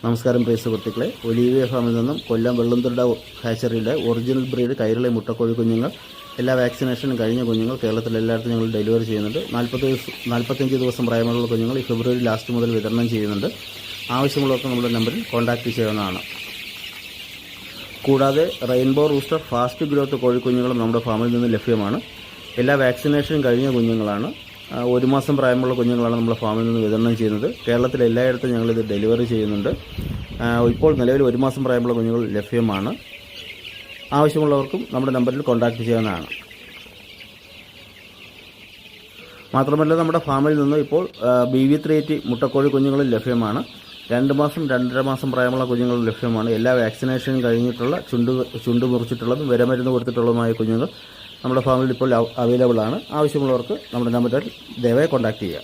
നമസ്കാരം പ്രിയ സുഹൃത്തുക്കളെ, ഒലീവിയ ഫാമിൽ നിന്നും കൊല്ലം വെള്ളുന്തുരുട ഹാച്ചറിയുടെ ഒറിജിനൽ ബ്രീഡ് കൈരളി മുട്ടക്കോഴി കുഞ്ഞുങ്ങൾ എല്ലാ വാക്സിനേഷനും കഴിഞ്ഞ കുഞ്ഞുങ്ങൾ കേരളത്തിൽ എല്ലായിടത്തും ഞങ്ങൾ ഡെലിവറി ചെയ്യുന്നുണ്ട്. 45 ദിവസം പ്രായമുള്ള കുഞ്ഞുങ്ങൾ ഈ ഫെബ്രുവരി ലാസ്റ്റ് മുതൽ വിതരണം ചെയ്യുന്നുണ്ട്. ആവശ്യമുള്ളവർക്ക് നമ്മുടെ നമ്പറിൽ കോൺടാക്റ്റ് ചെയ്യാവുന്നതാണ്. കൂടാതെ റെയിൻബോ റൂസ്റ്റർ ഫാസ്റ്റ് ഗ്രോത്ത് കോഴിക്കുഞ്ഞുങ്ങളും നമ്മുടെ ഫാമിൽ നിന്ന് ലഭ്യമാണ്. എല്ലാ വാക്സിനേഷനും കഴിഞ്ഞ കുഞ്ഞുങ്ങളാണ്. 1 മാസം പ്രായമുള്ള കുഞ്ഞുങ്ങളാണ് നമ്മുടെ ഫാമിൽ നിന്ന് വിതരണം ചെയ്യുന്നത്. കേരളത്തിൽ എല്ലായിടത്തും ഞങ്ങളിത് ഡെലിവറി ചെയ്യുന്നുണ്ട്. ഇപ്പോൾ നിലവിൽ 1 മാസം പ്രായമുള്ള കുഞ്ഞുങ്ങൾ ലഭ്യമാണ്. ആവശ്യമുള്ളവർക്കും നമ്മുടെ നമ്പറിൽ കോൺടാക്റ്റ് ചെയ്യാവുന്നതാണ്. മാത്രമല്ല, നമ്മുടെ ഫാമിൽ നിന്ന് ഇപ്പോൾ BV380 മുട്ടക്കോഴി കുഞ്ഞുങ്ങളും ലഭ്യമാണ്. 2 മാസം 2.5 മാസം പ്രായമുള്ള കുഞ്ഞുങ്ങൾ ലഭ്യമാണ്. എല്ലാ വാക്സിനേഷനും കഴിഞ്ഞിട്ടുള്ള ചുണ്ട് മുറിച്ചിട്ടുള്ളതും വിരമരുന്ന് കൊടുത്തിട്ടുള്ളതുമായ കുഞ്ഞുങ്ങൾ നമ്മുടെ ഫാമിൽ ഇപ്പോൾ അവൈലബിൾ ആണ്. ആവശ്യമുള്ളവർക്ക് നമ്മുടെ നമ്പറിൽ ദയവായി കോൺടാക്റ്റ് ചെയ്യുക.